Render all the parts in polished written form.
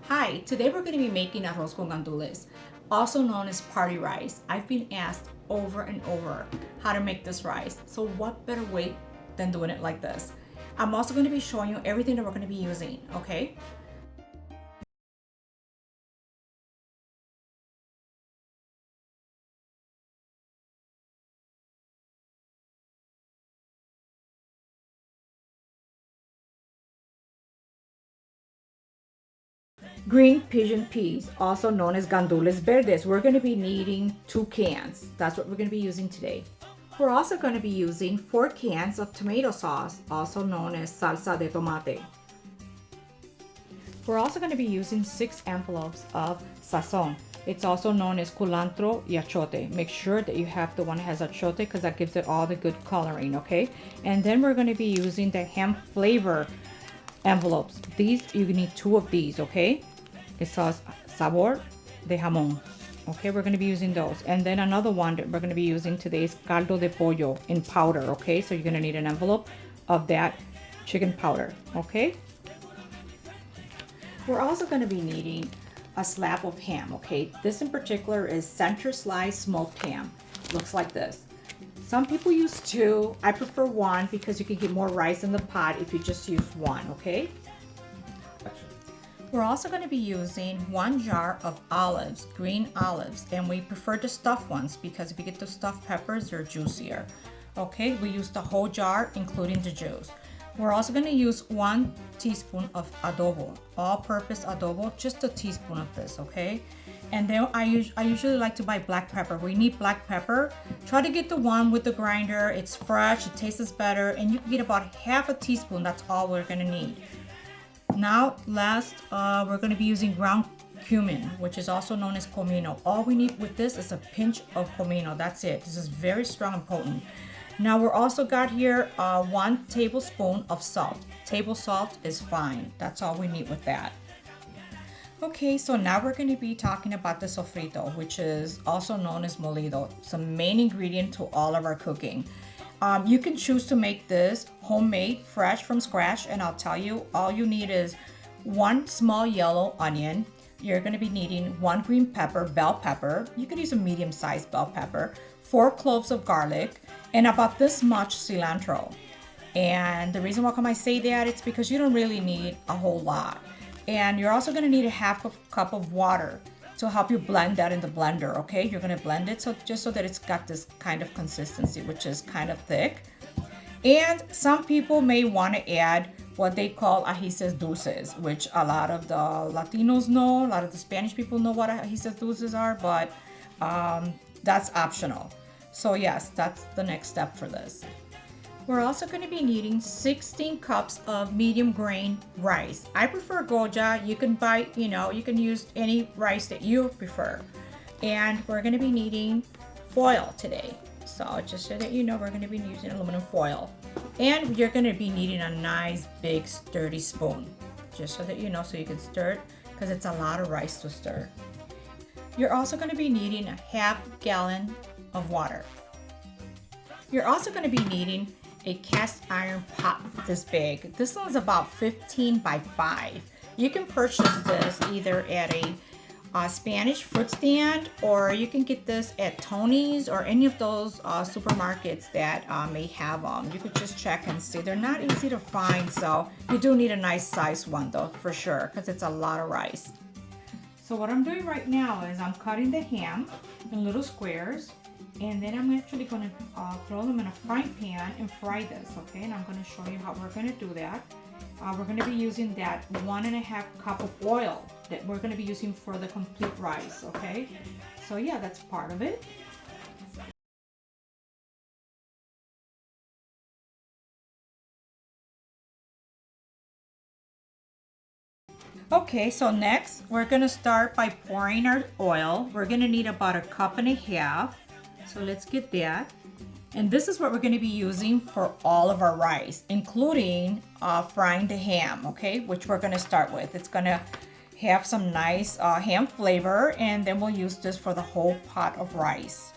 Hi, today we're going to be making arroz con gandules, also known as party rice. I've been asked over and over how to make this rice, so what better way than doing it like this? I'm also going to be showing you everything that we're going to be using, okay? Green pigeon peas, also known as gandules verdes. We're going to be needing 2 cans. That's what we're going to be using today. We're also going to be using 4 cans of tomato sauce, also known as salsa de tomate. We're also going to be using 6 envelopes of sazon. It's also known as culantro y achote. Make sure that you have the one that has achote because that gives it all the good coloring, okay? And then we're going to be using the ham flavor envelopes. These, you need 2 of these, okay? It says sabor de jamón. Okay, we're going to be using those. And then another one that we're going to be using today is caldo de pollo in powder, okay? So you're going to need an envelope of that chicken powder, okay? We're also going to be needing a slab of ham, okay? This in particular is center slice smoked ham. Looks like this. Some people use 2. I prefer 1 because you can get more rice in the pot if you just use 1, okay? We're also going to be using 1 jar of olives, green olives, and we prefer the stuffed ones because if you get the stuffed peppers, they're juicier. Okay, we use the whole jar, including the juice. We're also going to use 1 teaspoon of adobo, all-purpose adobo, just a teaspoon of this, okay? And then I usually like to buy black pepper. We need black pepper. Try to get the one with the grinder. It's fresh, it tastes better, and you can get about half a teaspoon. That's all we're going to need. Now, last, we're going to be using ground cumin, which is also known as comino. All we need with this is a pinch of comino. That's it. This is very strong and potent. Now, we're also got here 1 tablespoon of salt. Table salt is fine. That's all we need with that. Okay, so now we're going to be talking about the sofrito, which is also known as molido. It's a main ingredient to all of our cooking. You can choose to make this homemade, fresh from scratch, and I'll tell you, all you need is 1 small yellow onion. You're going to be needing 1 green pepper, bell pepper. You can use a medium-sized bell pepper, 4 cloves of garlic, and about this much cilantro. And the reason why I say that, it's because you don't really need a whole lot. And you're also going to need a half a cup of water to help you blend that in the blender, okay? You're gonna blend it just so that it's got this kind of consistency, which is kind of thick. And some people may wanna add what they call ajíes dulces, which a lot of the Latinos know, a lot of the Spanish people know what ajíes dulces are, but that's optional. So yes, that's the next step for this. We're also going to be needing 16 cups of medium grain rice. I prefer goja. You can buy, you can use any rice that you prefer. And we're going to be needing foil today. So just so that you know, we're going to be using aluminum foil. And you're going to be needing a nice big sturdy spoon. Just so that you know, so you can stir it because it's a lot of rice to stir. You're also going to be needing a half gallon of water. You're also going to be needing a cast iron pot this big. This one's about 15 by 5. You can purchase this either at a Spanish fruit stand, or you can get this at Tony's or any of those supermarkets that may have them. You could just check and see. They're not easy to find, so you do need a nice size one though, for sure, because it's a lot of rice. So what I'm doing right now is I'm cutting the ham in little squares. And then I'm actually going to throw them in a frying pan and fry this, okay? And I'm going to show you how we're going to do that. We're going to be using that 1.5 cup of oil that we're going to be using for the complete rice, okay? So yeah, that's part of it. Okay, so next we're going to start by pouring our oil. We're going to need about 1.5 cups. So let's get that. And this is what we're going to be using for all of our rice, including frying the ham, okay, which we're going to start with. It's going to have some nice ham flavor, and then we'll use this for the whole pot of rice.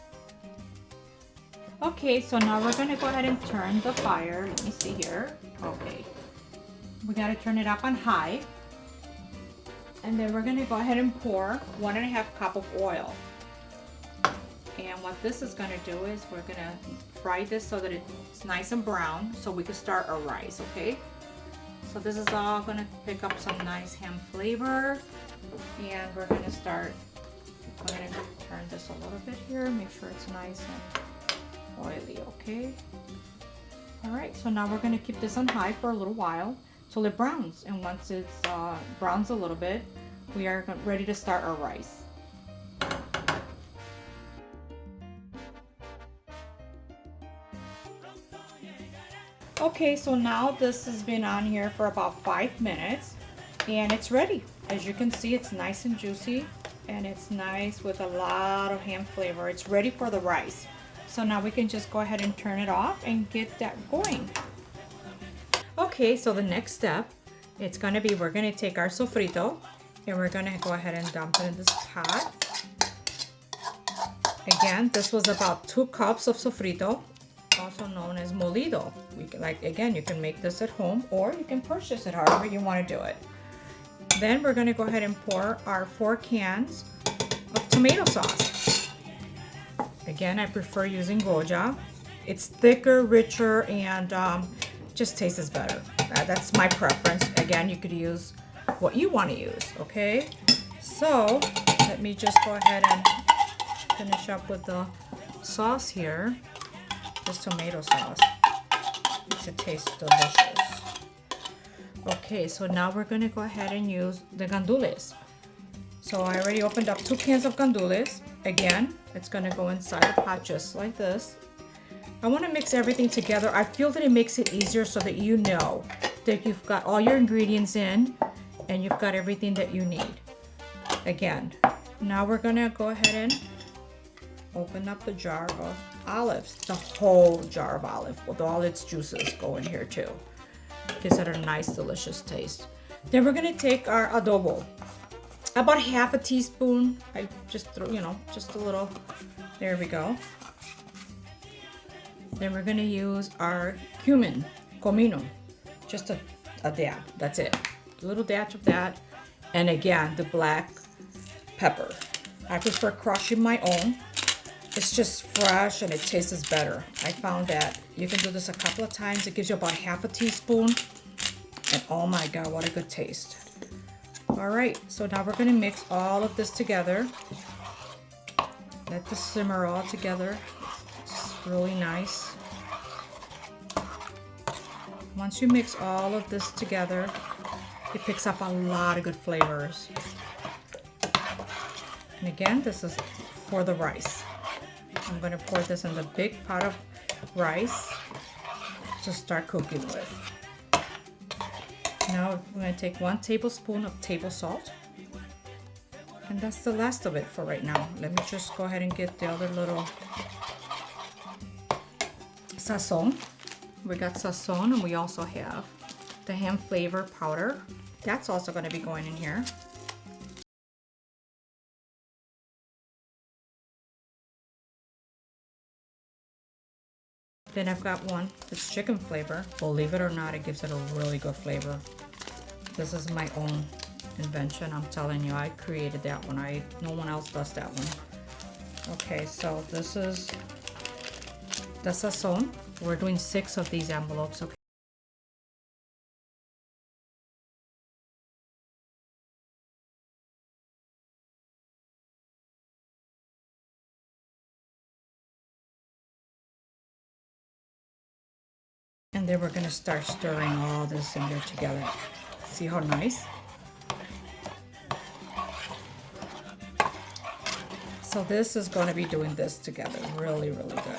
Okay, so now we're gonna go ahead and turn the fire. Let me see here. Okay, we gotta turn it up on high. And then we're gonna go ahead and pour 1.5 cup of oil. And what this is gonna do is we're gonna fry this so that it's nice and brown so we can start our rice, okay? So this is all gonna pick up some nice ham flavor. And we're gonna start, go ahead and turn this a little bit here, make sure it's nice and oily, okay? All right, so now we're gonna keep this on high for a little while till it browns. And once it's browns a little bit, we are ready to start our rice. Okay, so now this has been on here for about 5 minutes and it's ready. As you can see, it's nice and juicy and it's nice with a lot of ham flavor. It's ready for the rice. So now we can just go ahead and turn it off and get that going. Okay, so the next step, it's gonna be, we're gonna take our sofrito and we're gonna go ahead and dump it in this pot. Again, this was about 2 cups of sofrito, also known as molido. We can, like, again, you can make this at home or you can purchase it however you want to do it. Then we're going to go ahead and pour our 4 cans of tomato sauce. Again, I prefer using Goja. It's thicker, richer, and just tastes better. That's my preference. Again, you could use what you want to use, okay? So let me just go ahead and finish up with the sauce here. This tomato sauce makes it taste delicious. Okay, so now we're gonna go ahead and use the gandules. So I already opened up 2 cans of gandules. Again, it's gonna go inside the pot just like this. I wanna mix everything together. I feel that it makes it easier so that you know that you've got all your ingredients in and you've got everything that you need. Again, now we're gonna go ahead and open up the jar of olives, the whole jar of olive with all its juices go in here too. Gives it a nice delicious taste. Then we're gonna take our adobo, about 1/2 teaspoon. I just throw, just a little. There we go. Then we're gonna use our cumin, comino, just a dab. That's it, a little dash of that. And again, the black pepper. I prefer crushing my own. It's just fresh and it tastes better. I found that you can do this a couple of times. It gives you about 1/2 teaspoon. And oh my God, what a good taste. All right, so now we're gonna mix all of this together. Let this simmer all together. It's really nice. Once you mix all of this together, it picks up a lot of good flavors. And again, this is for the rice. I'm going to pour this in the big pot of rice to start cooking with. Now we're going to take 1 tablespoon of table salt. And that's the last of it for right now. Let me just go ahead and get the other little sazon. We got sazon and we also have the ham flavor powder. That's also going to be going in here. Then I've got one that's chicken flavor. Believe it or not, it gives it a really good flavor. This is my own invention. I'm telling you, I created that one. No one else does that one. Okay, so this is the sazon. We're doing 6 of these envelopes, okay? And then we're gonna start stirring all this in there together. See how nice? So this is gonna be doing this together. Really, really good.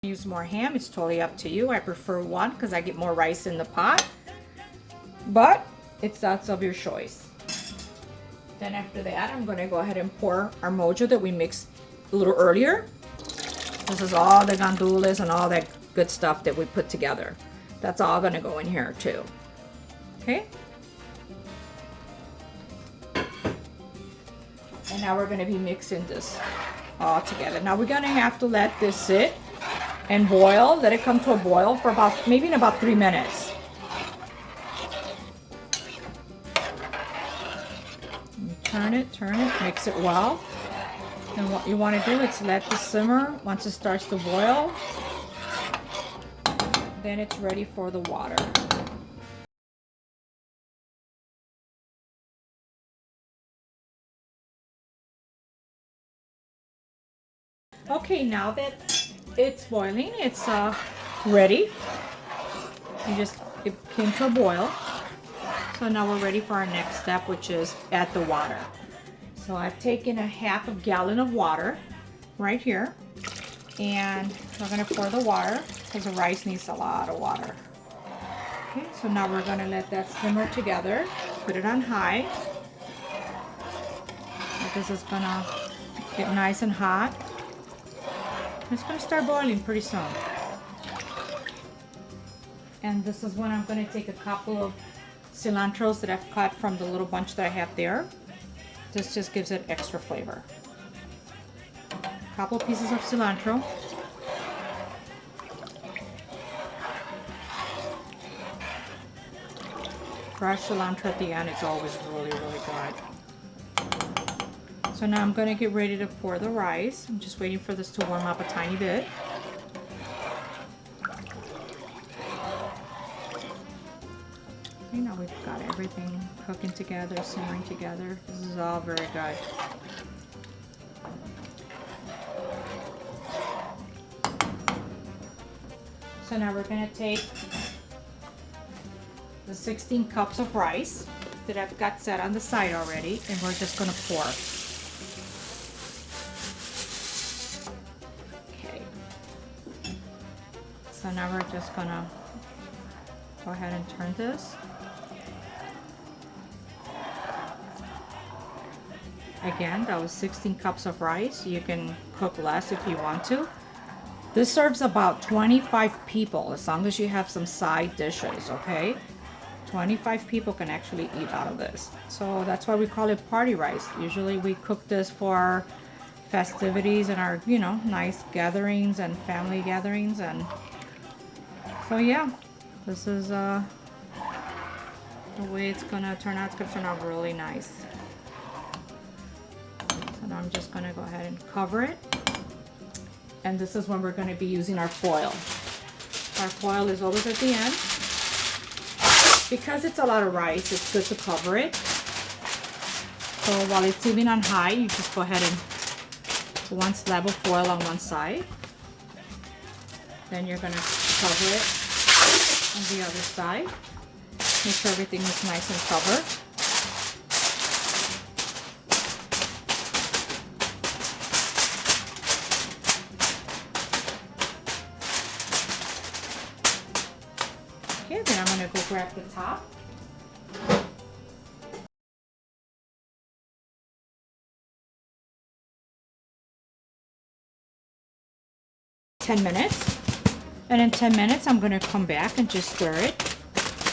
Use more ham, it's totally up to you. I prefer one because I get more rice in the pot, but that's of your choice. Then after that, I'm going to go ahead and pour our mojo that we mixed a little earlier. This is all the gandules and all that good stuff that we put together. That's all going to go in here too. Okay. And now we're going to be mixing this all together. Now we're going to have to let this sit and boil. Let it come to a boil for maybe in about 3 minutes. Turn it, mix it well. And what you want to do is let this simmer. Once it starts to boil, then it's ready for the water. Okay, now that it's boiling, it's ready. It came to a boil. So now we're ready for our next step, which is add the water. So I've taken a half a gallon of water right here, and we're going to pour the water because the rice needs a lot of water. Okay, so now we're going to let that simmer together. Put it on high. This is going to get nice and hot. It's going to start boiling pretty soon. And this is when I'm going to take a couple of cilantros that I've cut from the little bunch that I have there. This just gives it extra flavor. A couple pieces of cilantro. Fresh cilantro at the end is always really, really good. So now I'm going to get ready to pour the rice. I'm just waiting for this to warm up a tiny bit. You know, we've got everything cooking together, simmering together. This is all very good. So now we're going to take the 16 cups of rice that I've got set on the side already, and we're just going to pour. Okay. So now we're just going to go ahead and turn this. Again, that was 16 cups of rice. You can cook less if you want to. This serves about 25 people as long as you have some side dishes, okay? 25 people can actually eat out of this. So that's why we call it party rice. Usually we cook this for festivities and our, you know, nice gatherings and family gatherings. And so yeah, this is the way it's gonna turn out. It's gonna turn out really nice. So now I'm just gonna go ahead and cover it. And this is when we're gonna be using our foil. Our foil is always at the end. Because it's a lot of rice, it's good to cover it. So while it's even on high, you just go ahead and put one slab of foil on one side. Then you're gonna cover it on the other side. Make sure everything is nice and covered. Okay, then I'm going to go grab the top. $10. And in 10 minutes, I'm going to come back and just stir it.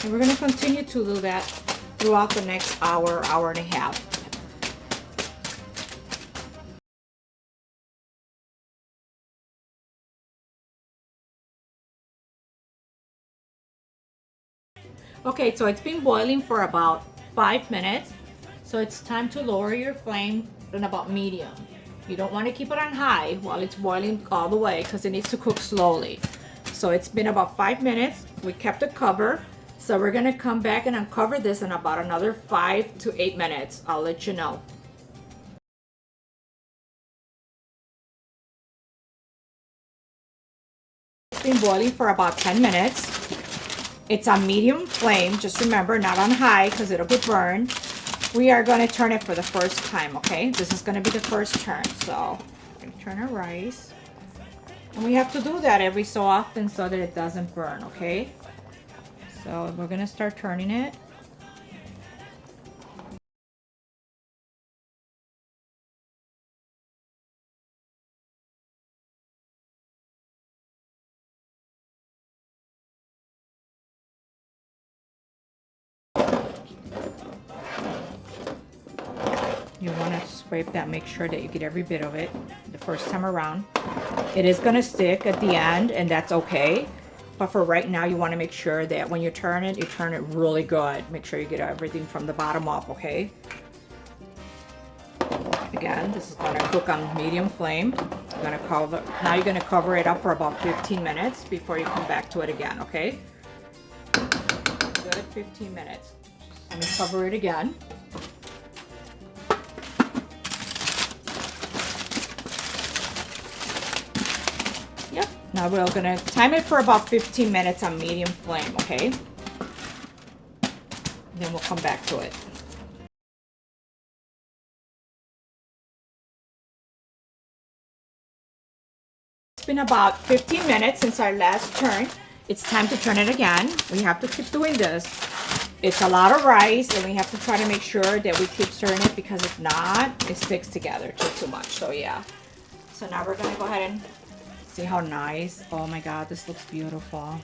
And we're going to continue to do that throughout the next hour, hour and a half. Okay, so it's been boiling for about 5 minutes. So it's time to lower your flame to about medium. You don't want to keep it on high while it's boiling all the way because it needs to cook slowly. So it's been about 5 minutes. We kept it covered. So we're gonna come back and uncover this in about another 5 to 8 minutes. I'll let you know. It's been boiling for about 10 minutes. It's on medium flame. Just remember, not on high because it'll get burned. We are going to turn it for the first time, okay? This is going to be the first turn. So I'm going to turn our rice. And we have to do that every so often so that it doesn't burn, okay? So we're gonna start turning it. You want to scrape that, make sure that you get every bit of it the first time around. It is going to stick at the end, and that's okay. But for right now, you want to make sure that when you turn it really good. Make sure you get everything from the bottom up, okay? Again, this is going to cook on medium flame. Now you're going to cover it up for about 15 minutes before you come back to it again, okay? Good, 15 minutes. Let me cover it again. Yep. Now we're gonna time it for about 15 minutes on medium flame, okay? Then we'll come back to it. It's been about 15 minutes since our last turn. It's time to turn it again. We have to keep doing this. It's a lot of rice, and we have to try to make sure that we keep stirring it, because if not, it sticks together too much. So yeah. So now we're gonna go ahead and see how nice. Oh my God, this looks beautiful.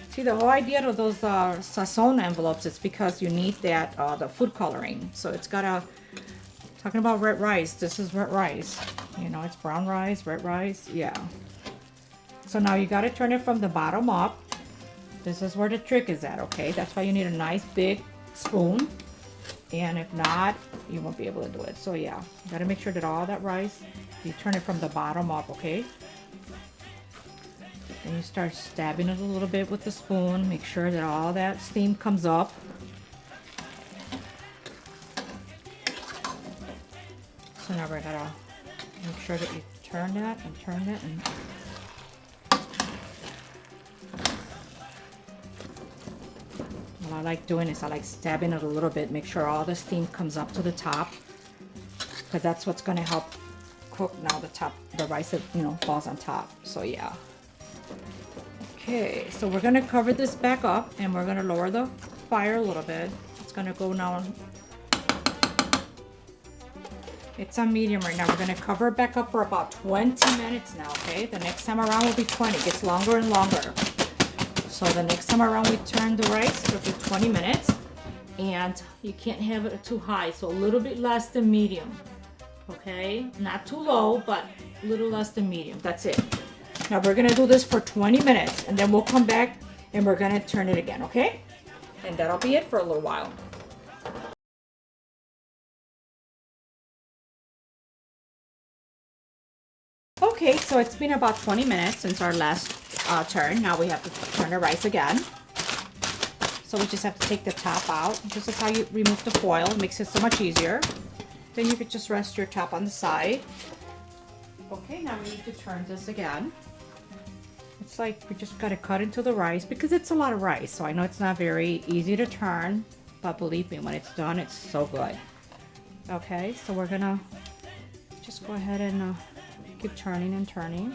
See, the whole idea of those sazon envelopes is because you need that the food coloring. So it's got a, talking about red rice, this is red rice. You know, it's brown rice, red rice, yeah. So now you got to turn it from the bottom up. This is where the trick is at, okay? That's why you need a nice big spoon. And if not, you won't be able to do it. So yeah, you got to make sure that all that rice, you turn it from the bottom up, okay? And you start stabbing it a little bit with the spoon. Make sure that all that steam comes up. So now we're gonna make sure that you turn that and turn it. And what I like doing is I like stabbing it a little bit. Make sure all the steam comes up to the top, because that's what's gonna help cook now the rice that, you know, falls on top. So yeah. Okay, so we're gonna cover this back up, and we're gonna lower the fire a little bit. It's gonna go now. It's on medium right now. We're gonna cover it back up for about 20 minutes now, okay? The next time around will be 20. It gets longer and longer. So the next time around we turn the rice, it'll be 20 minutes. And you can't have it too high, so a little bit less than medium, okay? Not too low, but a little less than medium. That's it. Now we're gonna do this for 20 minutes, and then we'll come back and we're gonna turn it again, okay? And that'll be it for a little while. Okay, so it's been about 20 minutes since our last turn. Now we have to turn the rice again. So we just have to take the top out. This is how you remove the foil. It makes it so much easier. Then you could just rest your top on the side. Okay, now we need to turn this again. It's like we just got to cut into the rice, because it's a lot of rice. So I know it's not very easy to turn, but believe me, when it's done, it's so good. Okay, so we're gonna just go ahead and keep turning and turning.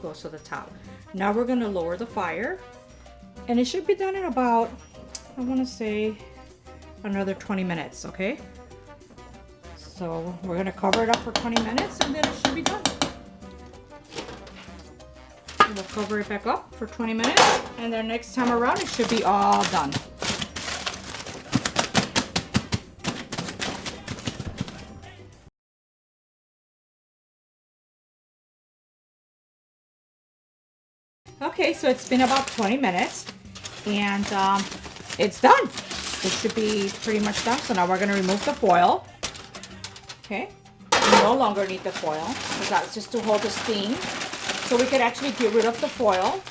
Goes to the top. Now we're going to lower the fire, and it should be done in about, I want to say, another 20 minutes, okay? So we're going to cover it up for 20 minutes, and then it should be done. We'll cover it back up for 20 minutes, and then next time around it should be all done. Okay, so it's been about 20 minutes, and it's done. It should be pretty much done. So now we're going to remove the foil. Okay. You no longer need the foil because that's just to hold the steam. So we could actually get rid of the foil.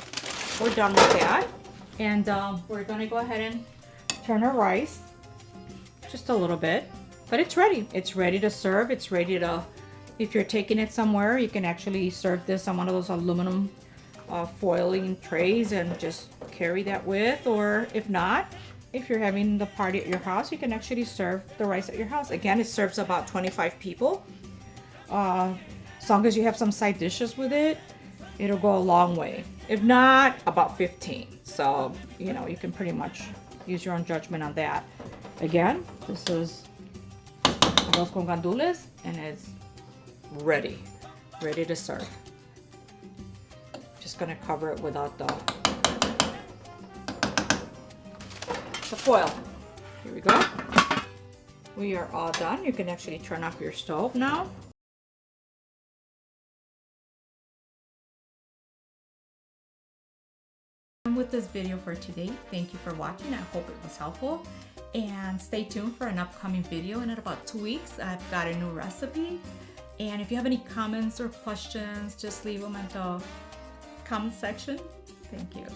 We're done with that. And we're gonna go ahead and turn our rice just a little bit, but it's ready. It's ready to serve. It's ready to, if you're taking it somewhere, you can actually serve this on one of those aluminum foiling trays and just carry that with, or if not, if you're having the party at your house, you can actually serve the rice at your house. Again, it serves about 25 people. As long as you have some side dishes with it, it'll go a long way. If not, about 15. So, you know, you can pretty much use your own judgment on that. Again, this is Arroz con Gandules, and it's ready to serve. Just gonna cover it without the foil. Here we go. We are all done. You can actually turn off your stove now. With this video for today. Thank you for watching. I hope it was helpful, and stay tuned for an upcoming video. In about 2 weeks, I've got a new recipe, and if you have any comments or questions, just leave them in the comment section. Thank you.